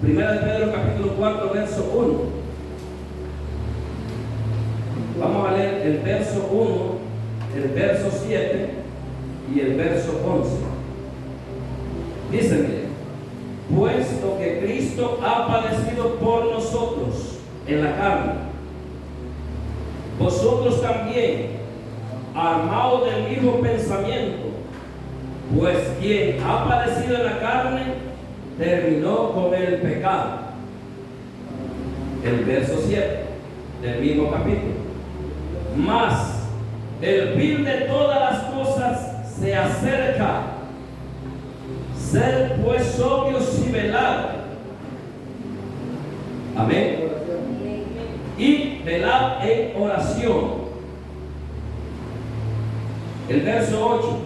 Primera de Pedro capítulo 4, verso 1. Vamos a leer el verso 1, el verso 7 y el verso 11. Dice, mire, puesto que Cristo ha padecido por nosotros en la carne, vosotros también, armados del mismo pensamiento, pues quien ha padecido en la carne, terminó con el pecado. El verso 7 del mismo capítulo. Mas el fin de todas las cosas se acerca. Sed pues sobrios y velad. Amén. Y velad en oración. El verso 8.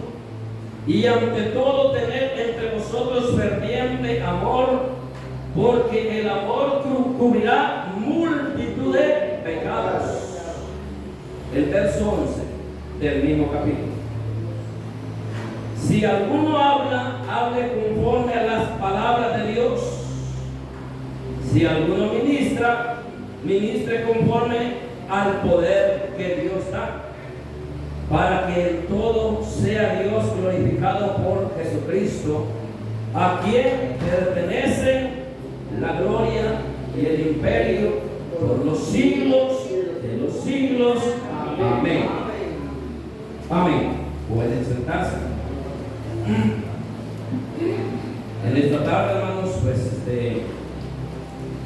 Y ante todo tened entre vosotros ferviente amor, porque el amor cubrirá multitud de pecados. El verso 11 del mismo capítulo. Si alguno habla, hable conforme a las palabras de Dios. Si alguno ministra, ministre conforme al poder que Dios da, para que en todo sea Dios glorificado por Jesucristo, a quien pertenece la gloria y el imperio por los siglos de los siglos. Amén. Amén. Pueden sentarse. En esta tarde, hermanos, pues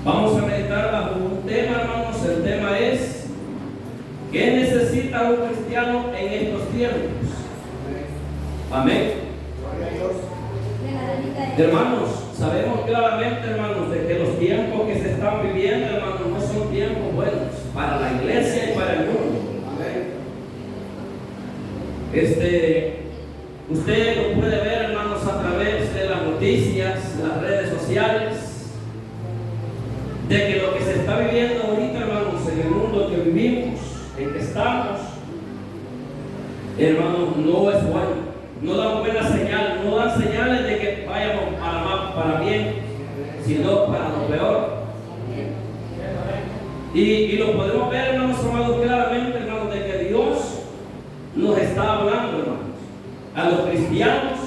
vamos a meditar bajo un tema, hermanos. El tema es: ¿qué necesita un cristiano en estos tiempos? Amén. Hermanos, sabemos claramente, hermanos, de que los tiempos que se están viviendo, hermanos, no son tiempos buenos para la iglesia y para el mundo. Usted lo puede ver, hermanos, a través de las noticias, las redes sociales, de que lo que se está viviendo ahorita, hermanos, en el mundo que vivimos, en que estamos, hermanos, no es bueno. No dan buena señal, no dan señales de que vayamos para bien, sino para lo peor. Y lo podemos ver, hermanos amados, claramente, hermanos, de que Dios nos está hablando, hermanos, a los cristianos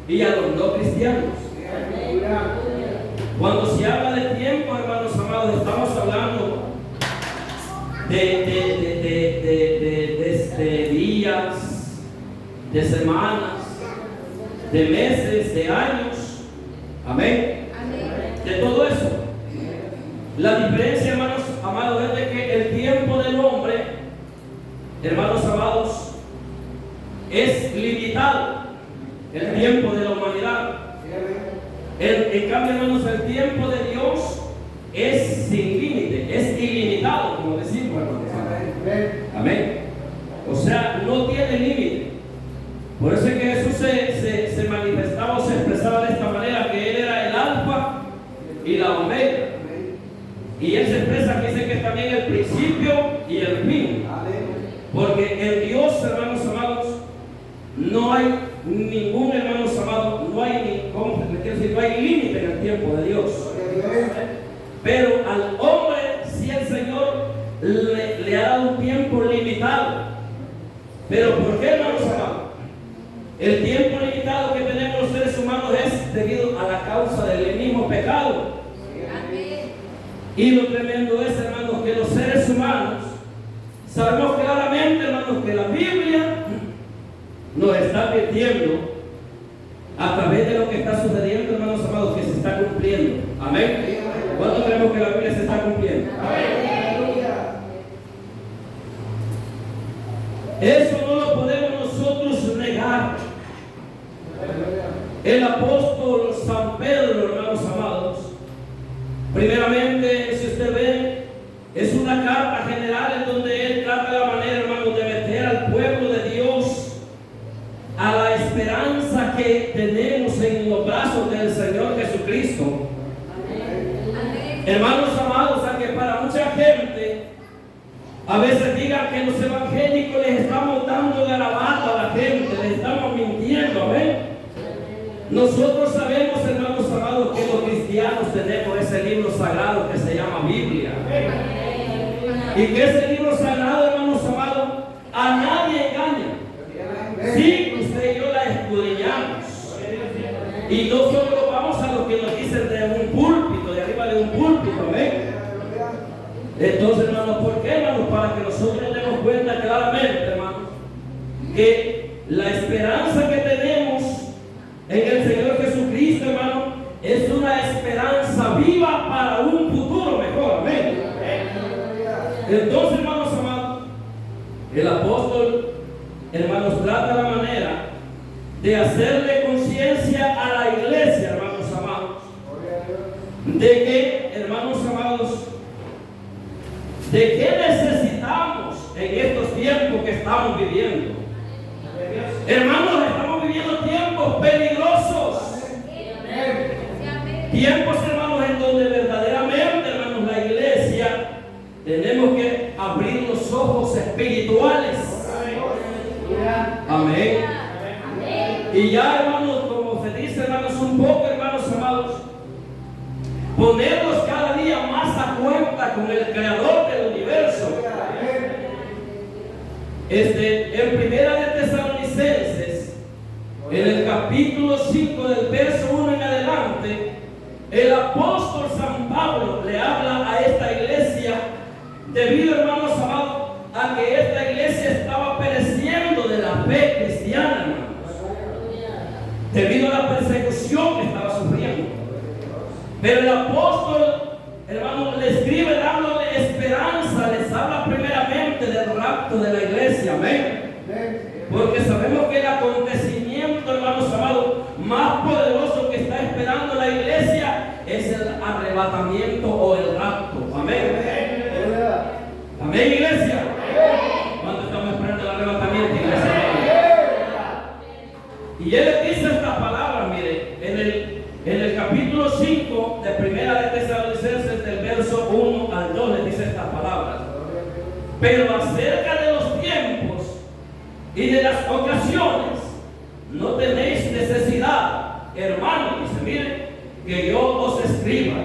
y a los no cristianos. Cuando se habla de tiempo, hermanos amados, estamos hablando de días, de semanas, de meses, de años. Amén. De todo eso. La diferencia, hermanos amados, es de que el tiempo del hombre, hermanos amados, es limitado. El tiempo de la humanidad. En cambio, hermanos, el tiempo de Dios es sin límite, es ilimitado, como decimos, hermanos. Amén. O sea, no tiene límite. Por eso es que Jesús se manifestaba o se expresaba de esta manera, que Él era el alfa y la omega. Y Él se expresa que dice que es también el principio y el fin. Porque en Dios, hermanos amados, no hay ningún, hermanos amados, no hay límite en el tiempo de Dios. Pero al hombre, sí, el Señor le ha dado un tiempo limitado. Pero ¿por qué, hermanos amados? El tiempo limitado que tenemos los seres humanos es debido a la causa del mismo pecado. Y lo tremendo es, hermanos, que los seres humanos sabemos claramente, hermanos, que la Biblia nos está advirtiendo a través de lo que está sucediendo, hermanos amados, que se está cumpliendo. Amén. ¿Cuánto creemos que la Biblia se está cumpliendo? Eso no lo podemos nosotros negar. El apóstol San Pedro, hermanos amados, primeramente, si usted ve, es una carta general en donde él trata la manera, hermanos, de meter al pueblo de Dios a la esperanza que tenemos en los brazos del Señor Jesucristo. Amén. Hermanos amados, a que para mucha gente a veces digan que los evangélicos les estamos dando garabato a la gente, les estamos mintiendo. Amén. Nosotros sabemos, hermanos amados, que los cristianos cristianos tenemos ese libro sagrado que se llama Biblia. Y que ese libro sagrado, hermanos amados, a nadie engaña. Sí, usted y yo la escudriñamos. Y no solo vamos a lo que nos dicen de un púlpito, de arriba de un púlpito, ¿ven? Entonces, hermanos, ¿por qué, hermanos? Para que nosotros nos demos cuenta claramente, hermanos, que la esperanza que tenemos en el Señor Jesucristo, hermano, es una esperanza viva para un futuro mejor, amén. Entonces, hermanos amados, el apóstol, hermanos, trata la manera de hacerle conciencia a la iglesia, hermanos amados, de que, hermanos amados, de qué necesitamos en estos tiempos que estamos viviendo. Hermanos, estamos viviendo tiempos peligrosos. Tiempos, hermanos, en donde verdaderamente, hermanos, la iglesia tenemos que abrir los ojos espirituales. Amén. Y ya, hermanos, como se dice, hermanos, un poco, hermanos amados, ponernos cada día más a cuenta con el Creador del universo. En Primera de Tesalonicenses, en el capítulo 5 del verso 1 en adelante, el apóstol San Pablo le habla a esta iglesia debido, hermanos amados, a que esta iglesia estaba pereciendo de la fe cristiana, hermanos, debido a la persecución que estaba sufriendo. Pero el apóstol, hermanos, le escribe dándole esperanza, les habla primeramente del rapto de la iglesia, amén. Porque sabemos que el acontecimiento, hermanos amados, más poderoso que está esperando la iglesia es el arrebatamiento o el rapto, amén. Amén, iglesia. ¿Cuánto estamos esperando el arrebatamiento, iglesia? Y él le dice estas palabras, mire, en el capítulo 5 de Primera de Tesalonicenses, del verso 1 al 2, le dice estas palabras. Pero acerca de los tiempos y de las ocasiones, no tenéis necesidad, hermanos, dice, mire, que yo os escriba.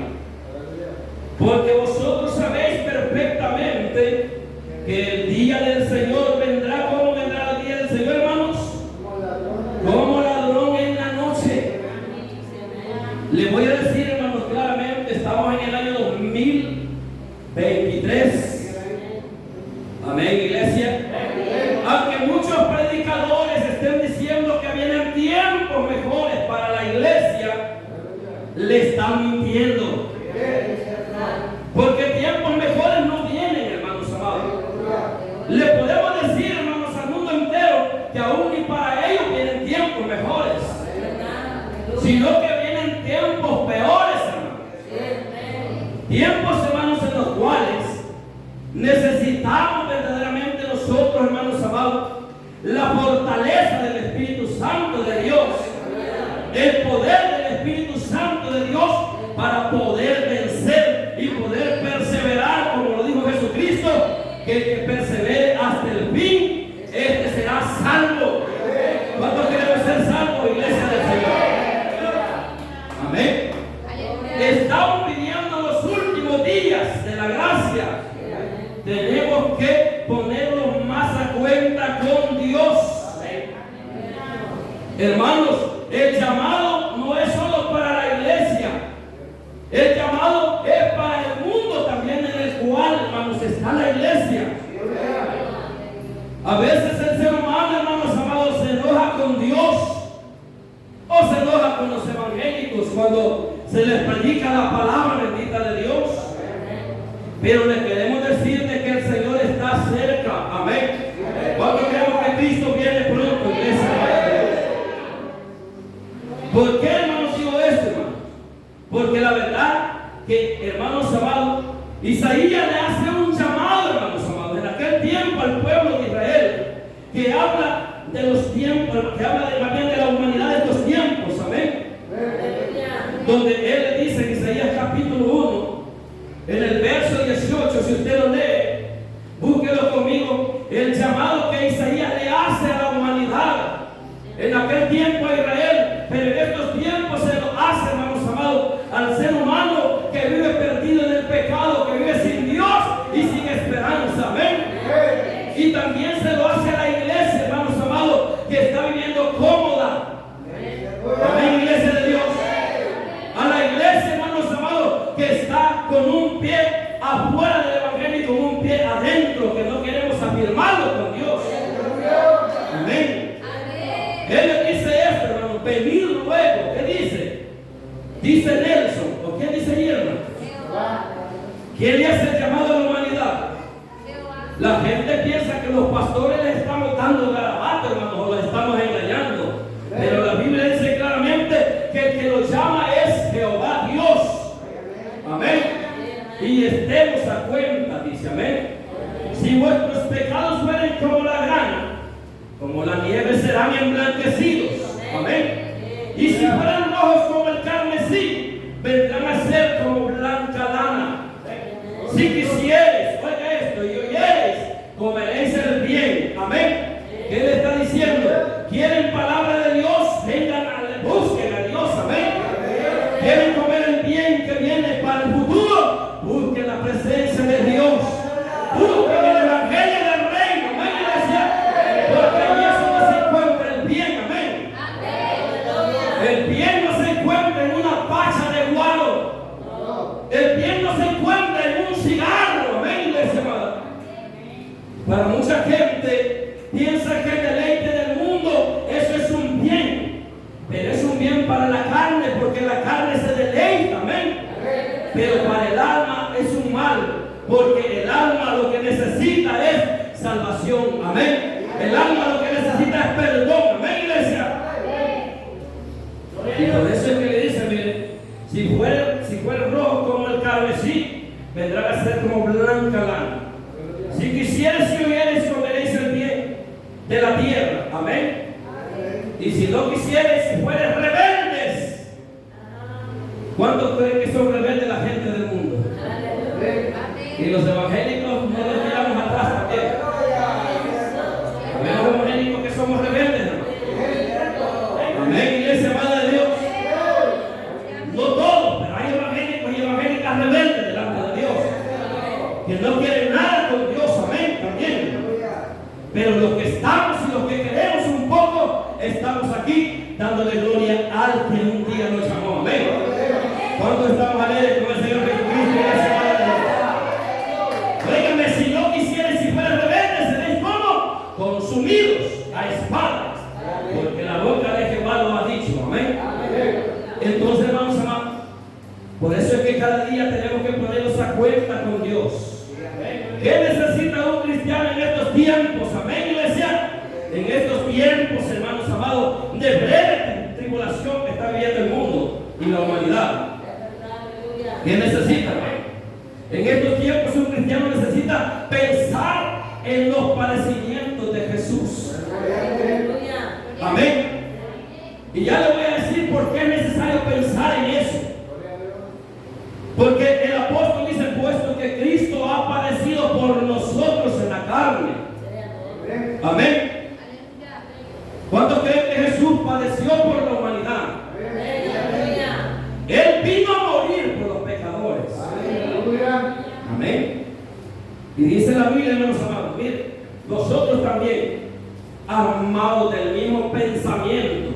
Porque vosotros sabéis perfectamente que el día del Señor vendrá. ¿Cómo vendrá el día del Señor, hermanos? Como ladrón en la noche. Le voy a decir, hermanos, claramente, estamos en el año 2023. Amén, iglesia. Aunque muchos predicadores estén diciendo que vienen tiempos mejores para la iglesia, le están mintiendo. Porque tiempos mejores no vienen, hermanos amados. Le podemos decir, hermanos, al mundo entero que aún ni para ellos vienen tiempos mejores, sino que vienen tiempos peores, hermanos. Tiempos, hermanos, en los cuales necesitamos verdaderamente nosotros, hermanos amados, la fortaleza del Espíritu Santo de Dios, el poder del Espíritu Santo de Dios para poder vencer y poder perseverar, como lo dijo Jesucristo, que el que persevere hasta el fin, este será salvo. ¿Cuántos queremos ser salvos, iglesia del Señor? Amén. Estamos viviendo los últimos días de la gracia. Tenemos que ponernos más a cuenta con Dios. Hermanos, el llamado no es solo para la iglesia. El llamado es para el mundo también, en el cual, hermanos, está la iglesia. A veces el ser humano, hermanos amados, se enoja con Dios o se enoja con los evangélicos cuando se les predica la palabra bendita de Dios. Pero le queremos decir de que el Señor está cerca. Amén. Cuando creemos que Cristo viene pronto, iglesia. ¿Por qué, hermanos, digo esto, hermanos? Porque la verdad que, hermanos amados, Isaías le hace un llamado, hermanos amados, en aquel tiempo al pueblo de Israel, que habla de los tiempos, que habla también de la humanidad de estos tiempos, amén. Donde él le dice en Isaías capítulo 1, en el verso 18, si usted lo lee, búsquelo conmigo, el llamado que Isaías le hace a la humanidad, en aquel tiempo a Israel, pero en estos tiempos se lo hace, hermanos amados, al ser humano. con un pie afuera del Evangelio y con un pie adentro, que no queremos afirmarlo con Dios. Amén. Él le dice esto, hermano, venid luego. ¿Qué dice? Dice Nelson, ¿o qué dice Irma? ¿Quién le hace el llamado a la humanidad? La gente piensa que los pastores les estamos dando garabato, hermano, o los estamos engañando. Pero la Biblia dice claramente que el que los llama es Jehová Dios. Amén. Y estemos a cuenta, dice, amén. Si vuestros pecados fueren como la grana, como la nieve serán emblanquecidos. Amén. Y si fueran rojos como el carmesí, vendrán a ser como blanca lana. Si quisieres, oiga esto, y oyeres, comeréis el bien. Amén. ¿Qué le está diciendo? ¿Quieren palabra de Dios? Vengan, busquen a Dios. Amén. ¿Quieren comer el bien que viene para el futuro? Busquen la presencia de Dios. Busquen el Evangelio del Reino. Amén, iglesia. Porque allí es donde se encuentra el bien. Amén. El bien no se encuentra en una pacha de guaro. El bien no se encuentra en un cigarro. Amén, iglesia amada. Para mucha gente piensa que el deleite del mundo, eso es un bien. Pero es un bien para la carne, porque la carne se deleita. Amén. Pero para el alma es un mal, porque el alma lo que necesita es salvación. Amén. El alma lo que necesita es perdón. Amén, iglesia. Y por eso es que le dice, mire, si fuera rojo como el carmesí, vendrán a ser como blanca lana. Si quisieres y oyeres, comeréis el bien de la tierra. Amén. Y si no quisieres, si fueres rebeldes. ¿Cuántos creen que son rebeldes la gente del mundo? Y los evangélicos no los tiramos atrás también. Amén, los evangélicos que somos rebeldes, hermano. Amén, iglesia amada de Dios. No todos, pero hay evangélicos y evangélicas rebeldes delante de Dios, que no quieren nada con Dios. Amén, también. Pero los que estamos y los que queremos un poco, estamos aquí dándole gloria al que un día nos llamó. Amén. ¿Cuántos estamos alegres con el Señor Jesucristo? Óigame, si no quisierais, si fueran rebeldes, seréis como consumidos a espadas, porque la boca de Jehová lo ha dicho. Amén. Entonces, hermanos amados, por eso es que cada día tenemos que ponernos a cuenta con Dios. ¿Qué necesita un cristiano en estos tiempos? Amén, iglesia. En estos tiempos, hermanos amados, de breve tribulación que está viviendo el mundo y la humanidad. ¿Qué necesita? En estos tiempos un cristiano necesita pensar en los padecimientos de Jesús. Amén. Y ya le voy a decir por qué es necesario pensar en eso. Porque el apóstol dice, puesto que Cristo ha padecido por nosotros en la carne. Amén. ¿Cuántos creen que Jesús padeció por la humanidad? Él vino a morir por los pecadores. Amén. Y dice la Biblia, hermanos amados, miren, nosotros también, armados del mismo pensamiento,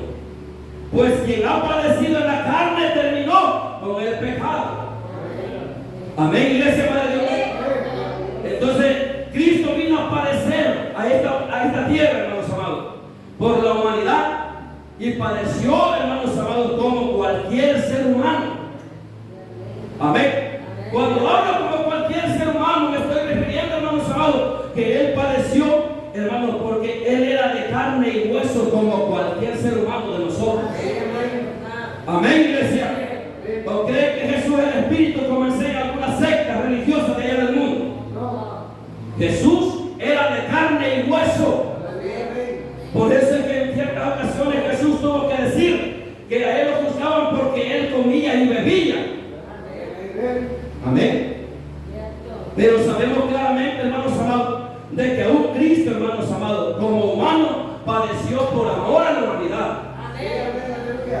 pues quien ha padecido en la carne terminó con el pecado. Amén, iglesia para Dios. Entonces, Cristo vino a padecer a esta tierra, hermanos amados, por la humanidad, y padeció, hermanos amados, como cualquier ser humano. Amén. Cuando hablo como cualquier ser humano, me estoy refiriendo, hermanos amados, que Él padeció, hermanos, porque Él era de carne y hueso como cualquier ser humano de nosotros. Amén, iglesia. ¿O creen que Jesús es el Espíritu, como enseña algunas sectas religiosas de allá del mundo? Jesús era de carne y hueso. Por eso es que en ciertas ocasiones Jesús tuvo que decir que a Él lo juzgaban porque Él comía y bebía. Amén. Pero sabemos claramente, hermanos amados, de que un Cristo, hermanos amados, como humano, padeció por amor a la humanidad.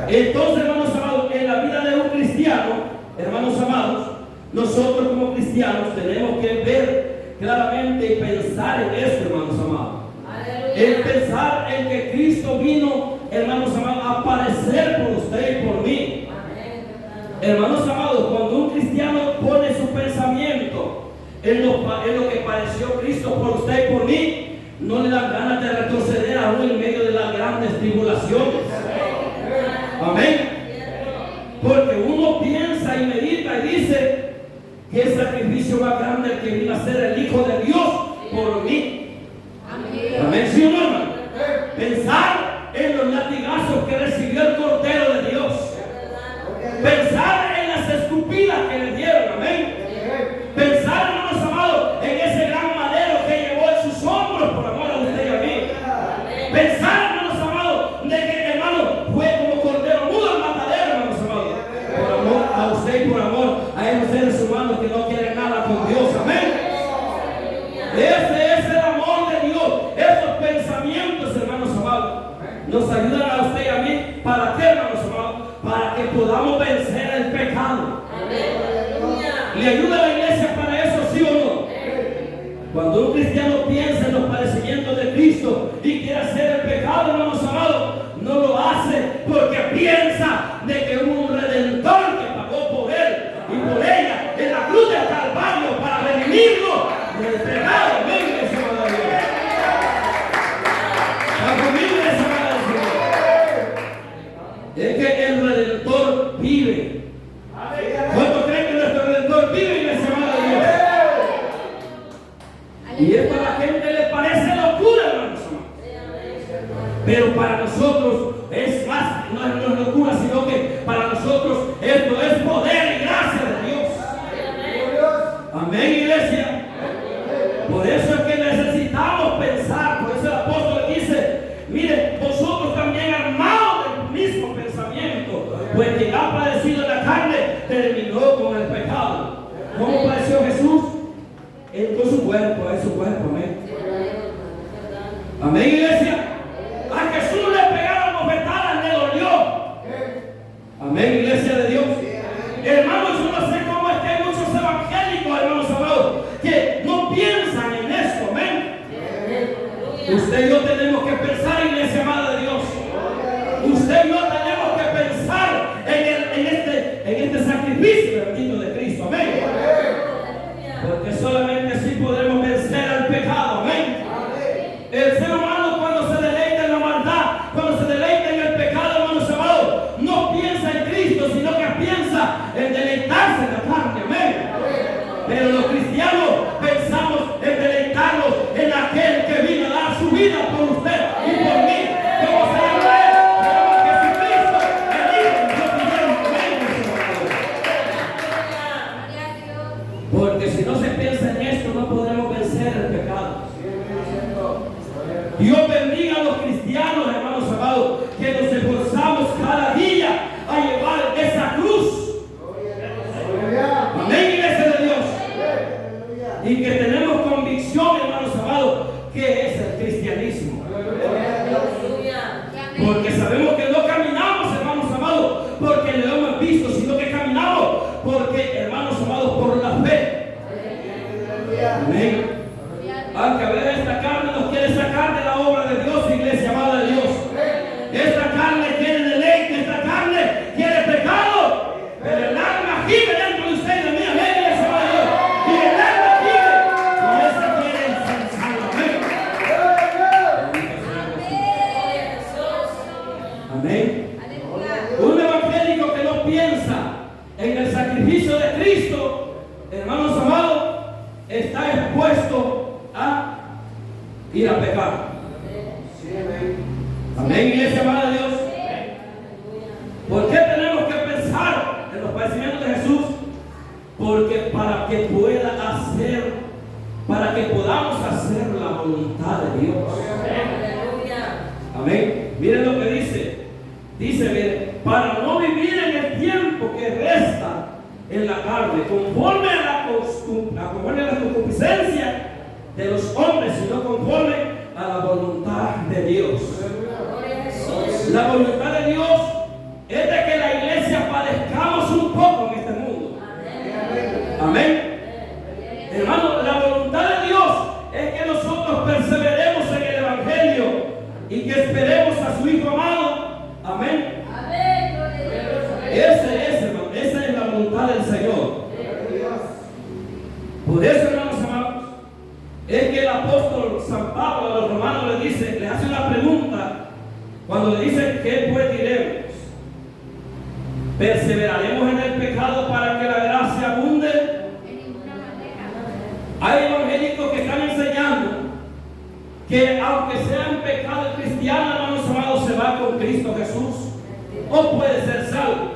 Entonces, hermanos amados, en la vida de un cristiano, hermanos amados, nosotros como cristianos tenemos que ver claramente y pensar en esto, hermanos amados. El pensar en que Cristo vino, hermanos amados, a padecer por usted y por mí. Hermanos amados, cuando un cristiano pone su en lo que padeció Cristo por usted y por mí, no le dan ganas de retroceder aún en medio de las grandes tribulaciones. Amén. Porque uno piensa y medita y dice que el sacrificio más grande el que vino a ser el Hijo de Dios por mí. Amén. ¿Sí o no, hermano? Pensar en los latigazos que recibió el Cordero de Dios. Pensar en las escupidas que le dieron. Amén. Pensar, hermanos amados, en ese gran madero que llevó en sus hombros por amor a usted y a mí. Pensar, hermanos amados, de que, hermano, fue como cordero mudo al matadero, hermanos amados, por amor a usted y por amor a esos seres humanos que no quieren nada con Dios. Amén. Ese es el amor de Dios. Esos pensamientos, hermanos amados, nos ayudan a usted y a mí. ¿Para qué, hermanos amados? Para que podamos vencer el pecado. ¿Le ayuda a la iglesia para eso, sí o no? Cuando un cristiano piensa en los padecimientos de Cristo y quiere hacer el pecado, hermanos amados, no lo hace porque piensa de que hubo un redentor que pagó por él y por ella en la cruz del Calvario para redimirlo del pecado. Amén, iglesia amada de Dios. La familia es amada de Dios. Es que el redentor vive. ¿Cuántos creen que nuestro redentor vive, iglesia amada de Dios? Y esto a la gente le parece locura, hermanos. Pero para nosotros es más, no es locura, sino que para nosotros esto es poder y gracia de Dios. Amén, iglesia. Por eso es que necesitamos pensar. Por eso el apóstol dice: mire, vosotros también armados del mismo pensamiento, pues quien ha padecido en la carne terminó con el pecado. ¿Cómo padeció Jesús? Él con su cuerpo, es su cuerpo. Amén. Amén, iglesia. A Jesús le pegaron bofetadas, le dolió. Amén, iglesia de Dios. Hermanos, yo no sé cómo es que hay muchos evangélicos, hermanos amados, que no piensan en esto. Amén. Usted y yo tenemos que pensar, iglesia amada de Dios. Usted y yo tenemos que pensar en este sacrificio bendito de Cristo. Amén. Porque solamente así podremos vencer al pecado. Amén. El ser humano, cuando se deleita en la maldad, cuando se deleita en el pecado, hermanos amados, no piensa en Cristo, sino que piensa en deleitarse en la carne. Amén. Pero los cristianos pensamos en deleitarnos en aquel que vino a dar su vida por usted y por mí. ¿Cómo se llama él? Se llama Jesucristo, el Hijo de Dios. Porque si no se piensa en esto, no podremos vencer el pecado. Dios bendiga a los cristianos, hermanos amados, que nos esforzamos cada día a llevar esa cruz. Amén, iglesia de Dios. Y que tenemos convicción, hermanos amados, que es el cristianismo. Porque sabemos que no caminamos, hermanos amados, porque lo hemos visto, sino que caminamos porque, hermanos amados, por la fe. Amén. Aunque a veces esta carne nos quiere sacar de la obra de Dios, iglesia amada de Dios. Esta carne quiere deleite, esta carne quiere pecado, pero el alma vive dentro de usted y de mí. Amén, iglesia amada de Dios. Y el alma vive, y esa quiere incensarlo. Amén. Amén. Un evangélico que no piensa en el sacrificio de Cristo, hermanos amados, está expuesto a ir a pecar. Amén, iglesia amada de Dios. ¿Por qué tenemos que pensar en los padecimientos de Jesús? Porque para que podamos hacer la voluntad de Dios. Amén. Miren lo que dice. Dice, miren, para no vivir en el tiempo que resta en la carne, conforme a la concupiscencia de los hombres, sino conforme a la voluntad de Dios. La voluntad de Dios es de que la iglesia padezcamos un poco en este mundo. Amén. Hermano, la voluntad de Dios es que nosotros perseveremos en el evangelio y que esperemos a su Hijo amado. Amén. Esa es la voluntad del Señor. Por eso, hermanos San Pablo a los romanos les dice, les hace una pregunta cuando le dice, ¿qué pues diremos? ¿Perseveraremos en el pecado para que la gracia abunde? En ninguna manera. Hay evangélicos que están enseñando que aunque sea un pecado el cristiano, hermanos amados, se va con Cristo Jesús o puede ser salvo.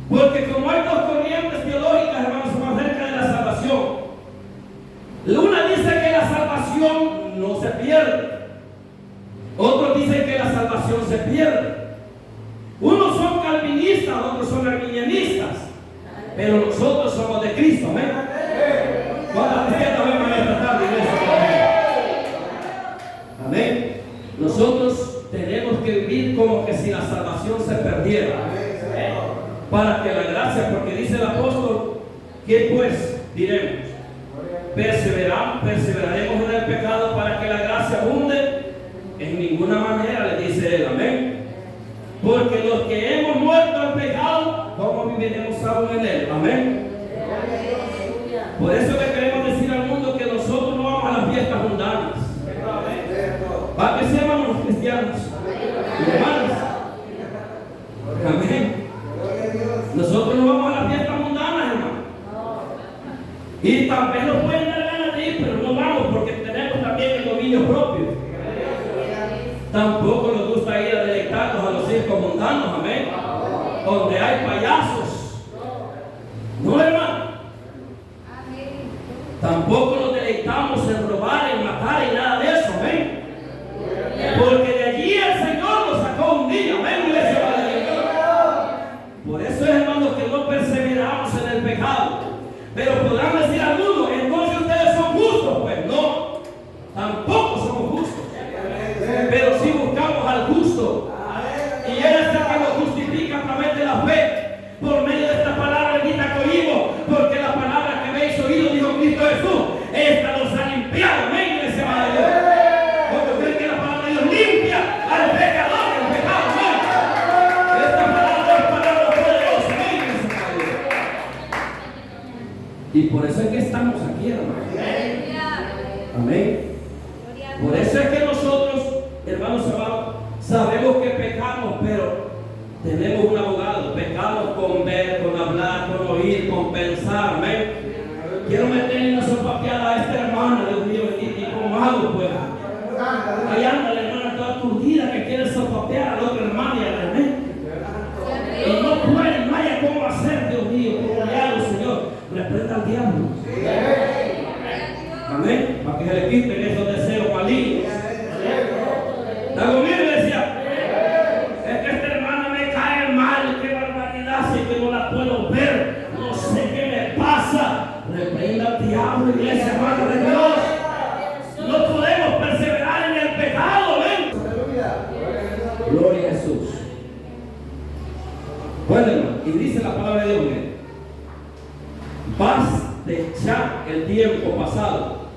Porque como hay dos corrientes teológicas, hermanos amados, acerca de la salvación. Una dice que la salvación no se pierde. Otros dicen que la salvación se pierde. Unos son calvinistas, otros son arminianistas. Pero nosotros somos de Cristo, amén. ¿Cuántas cristianas vemos en esta tarde, iglesia? Amén. Nosotros tenemos que vivir como que si la salvación se perdiera. Para que la gracia, porque dice el apóstol, ¿qué pues diremos? Perseveraremos en el pecado para que la gracia abunde. En ninguna manera, le dice él, amén. Porque los que hemos muerto al pecado, ¿cómo viviremos aún en él? Amén. Por eso le queremos decir al mundo que nosotros no vamos a las fiestas mundanas. ¿Para qué se llaman los cristianos? Hermanos. Amén. Nosotros no vamos a las fiestas mundanas, hermano. Y también nos pueden dar ganas de ir, pero no vamos porque tenemos también el dominio propio. Tampoco nos gusta ir a deleitarnos a los circos mundanos, amén. Donde hay payasos. No, hermano. Tampoco nos deleitamos en robar, en matar y nada de eso, amén. Porque de allí el Señor nos sacó un día, amén, iglesia. Por eso es, hermanos, que no perseveramos en el pecado. Pero podrán decir algunos, entonces ustedes son justos. Pues no, tampoco somos justos. Pero sí buscamos al justo. Y Él es el que nos justifica a través de la fe. Por medio de esta palabra bendita que oímos. Porque la palabra que habéis oído, dijo Cristo Jesús, esta nos ha limpiado. Amén, iglesia de Dios. ¿Cuántos creen que la palabra de Dios limpia al pecador del pecado? Amén. Esta palabra es palabra poderosa. Amén, iglesia de Dios. Y por eso es que estamos aquí, hermano. Amén. Por eso es que nosotros, hermanos amados, sabemos que pecamos, pero tenemos un abogado. Pecamos con ver, con hablar, con oír, con pensar. Amén. Quiero meterle una sopapeada a esta hermana, Dios mío, y como hago, pues. Ahí anda la hermana toda aturdida que quiere sopapear a la otra hermana y a la amén. Y no puede, no haya cómo hacer, Dios mío, como le hago, Señor. Reprenda al diablo. Amén. Para que se le quiten esos deseos malignos. ¿Está conmigo, iglesia? Es que esta hermana me cae mal. Qué barbaridad, si que no la puedo ver. No sé qué me pasa. Reprenda al diablo, iglesia, hermana de Dios. No podemos perseverar en el pecado, amén. Gloria a Jesús. Bueno, hermano, y dice la palabra de Dios, baste ya el tiempo pasado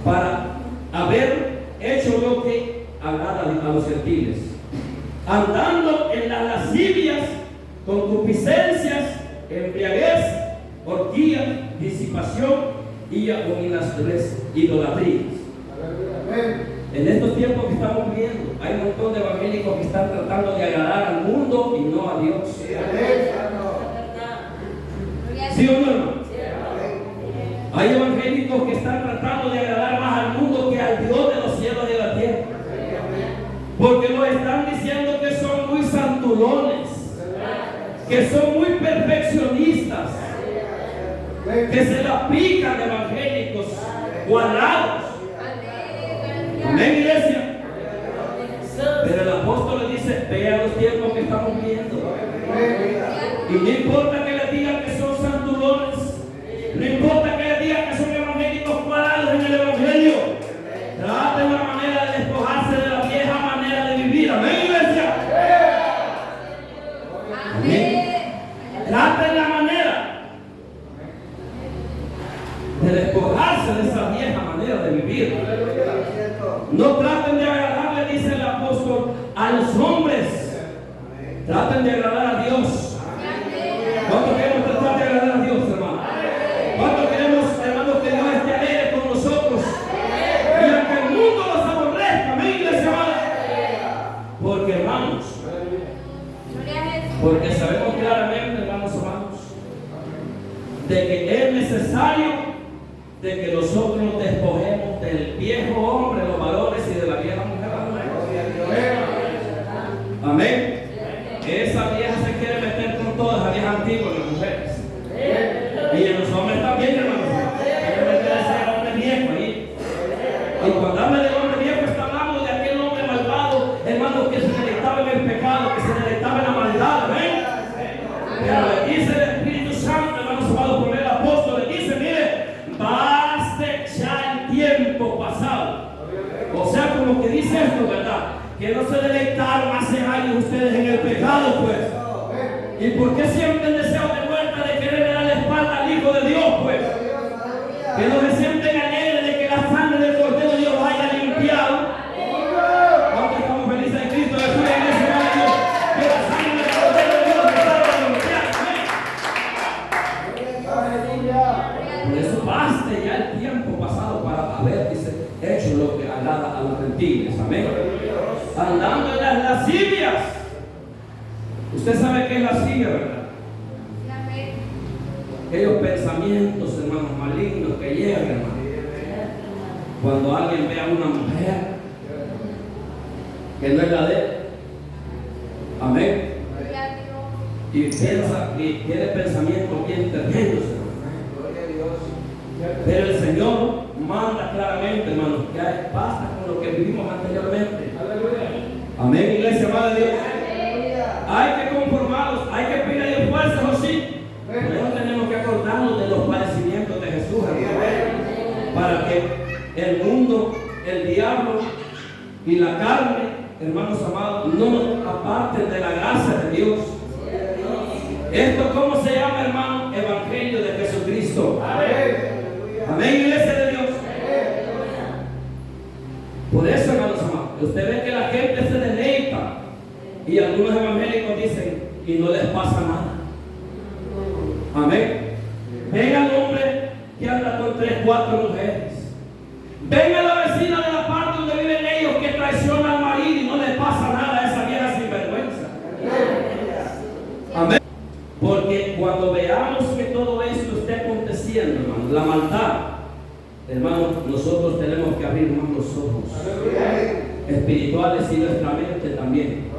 para haber hecho lo que agrada a los gentiles, andando en las lascivias, concupiscencias, embriaguez, orgía, disipación y abominaciones, idolatrías. En estos tiempos que estamos viviendo, hay un montón de evangélicos que están tratando de agradar al mundo y no a Dios. ¿Sí o no, hermano? Hay evangélicos que están tratando de agradar más al mundo que al Dios de los cielos y de la tierra. Porque nos están diciendo que son muy santulones, que son muy perfeccionistas, que se la pican de evangélicos cuadrados. Amén, iglesia. Pero el apóstol le dice, vean los tiempos que estamos viviendo. Y no importa que les digan que son santulones, no importa que les digan que son evangélicos cuadrados en el evangelio, traten la manera de despojarse de la vieja manera de vivir. Amén, iglesia. Amén. Traten la manera de despojarse de esa vieja manera de vivir. No traten de agradarle, dice el apóstol, a los hombres. Traten de agradar a Dios. ¿Cuánto queremos tratar de agradar a Dios, hermano? ¿Cuánto queremos, hermanos, que Dios esté alegre con nosotros? de que es necesario de que nosotros nos despojemos del viejo hombre, los varones, y de la vieja mujer. Amén. Esa vieja se quiere meter con todas las viejas antiguas, las mujeres. Y en los hombres también, hermanos. Quiere meter a ese hombre viejo ahí. Y cuando habla del hombre viejo, está hablando de aquel hombre malvado, hermano, que se deleitaba en el pecado, que se deleitaba en la maldad. ¿Ven? Pero le dice el Espíritu Santo, hermanos amados, por el apóstol, le dice: mire, baste ya el tiempo pasado. O sea, como que dice esto, ¿verdad? Que no se deleitaron hace años ustedes en el pecado, pues. ¿Y por qué sienten deseo de vuelta de querer dar la espalda al Hijo de Dios, pues? Que no se sienten alegres de que la sangre del Cordero de Dios los haya limpiado. Aunque estamos felices en Cristo, Jesús, iglesia de Dios, que la sangre del Cordero de Dios los haya limpiado. Por eso baste ya el tiempo pasado para haber hecho lo que agrada a los gentiles. Amén. Andando en las lascivias. Usted sabe qué es lascivia, ¿verdad? Aquellos pensamientos, hermanos, malignos que llegan, hermanos. Cuando alguien ve a una mujer que no es la de él. Amén. Y piensa y tiene pensamientos bien tremendos, hermanos. Pero el Señor manda claramente, hermanos, que basta con lo que vivimos anteriormente. Amén, iglesia, amada de Dios. Hay que conformarlos, hay que pedir a Dios fuerza, ¿o sí? Por eso tenemos que acordarnos de los padecimientos de Jesús, hermano, para que el mundo, el diablo y la carne, hermanos amados, no nos aparten de la gracia de Dios. ¿Esto cómo se llama, hermano? Evangelio de Jesucristo. Amén, iglesia de Dios. Por eso, hermanos amados, usted ve que la gente se deleita, y algunos evangélicos dicen, y no les pasa nada. Amén. Ven al hombre que anda con 3, 4 mujeres. Ven a la vecina de la parte donde viven ellos que traiciona al marido y no le pasa nada a esa vieja sinvergüenza. Amén. Porque cuando veamos que todo esto esté aconteciendo, hermano, la maldad, hermano, nosotros tenemos que abrir más los ojos espirituales y nuestra mente también.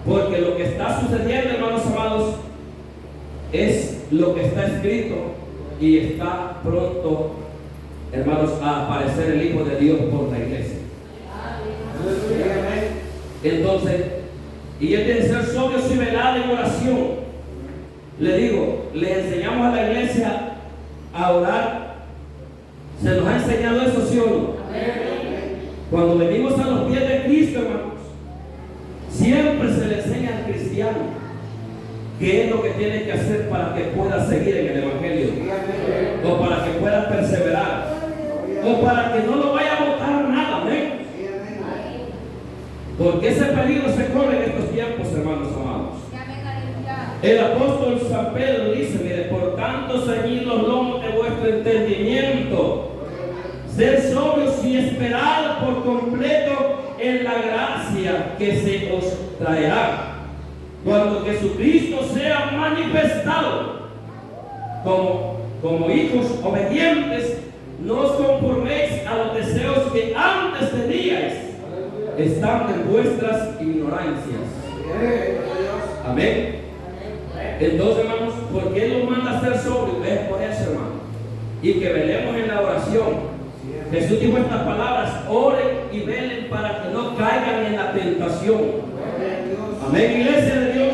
Porque lo que está sucediendo, hermanos amados, es lo que está escrito, y está pronto, hermanos, a aparecer el Hijo de Dios por la iglesia. Entonces, y él tiene que ser sobrios y velado en oración. Le digo, le enseñamos a la iglesia a orar. ¿Se nos ha enseñado eso, sí o no? Cuando venimos a los pies de Cristo, hermanos, siempre se le enseña al cristiano qué es lo que tiene que hacer para que pueda seguir en el Evangelio, o para que pueda perseverar, o para que no lo vaya a botar nada. ¿Ven? Porque ese peligro se corre en estos tiempos, hermanos amados. El apóstol San Pedro dice: mire, por tanto, ceñid los lomos de vuestro entendimiento, ser sobrios y esperar por completo en la gracia que se os traerá cuando Jesucristo sea manifestado. Como hijos obedientes, no os conforméis a los deseos que antes teníais, estando en vuestras ignorancias. Amén. Entonces, hermanos, ¿por qué nos manda a ser sobrios? Es por eso, hermano. Y que velemos en la oración. Jesús dijo estas palabras: oren y velen para que no caigan en la tentación. Amén, iglesia de Dios.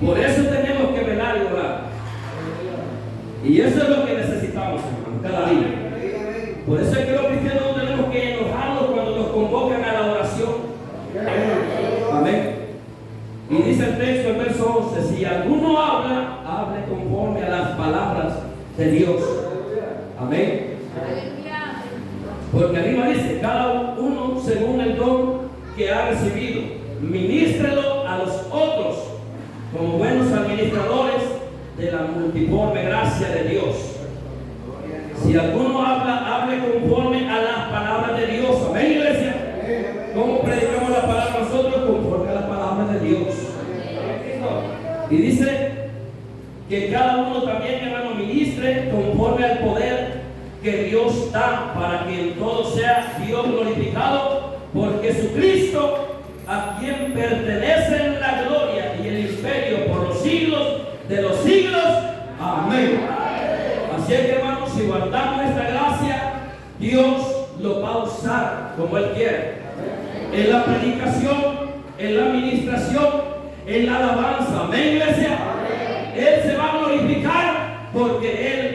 Por eso tenemos que velar y orar. Y eso es lo que necesitamos, hermano, cada día. Por eso es que los cristianos no tenemos que enojarnos cuando nos convocan a la oración. Amén. Y dice el texto, el verso 11: si alguno habla, hable conforme a las palabras de Dios. Amén. Porque arriba dice: cada uno según el don que ha recibido, ministrelo a los otros como buenos administradores de la multiforme gracia de Dios. Si alguno habla, hable conforme a las palabras de Dios. Amén, iglesia. ¿Cómo predicamos la palabra nosotros? Conforme a las palabras de Dios. Y dice que cada uno también, hermano, ministre conforme al poder que Dios da para que en todo sea Dios glorificado por Jesucristo, a quien pertenecen la gloria y el imperio por los siglos de los siglos. Amén. Así es que, hermanos, si guardamos esta gracia, Dios lo va a usar como Él quiere. En la predicación, en la administración, en la alabanza. Amén, iglesia. Él se va a glorificar porque Él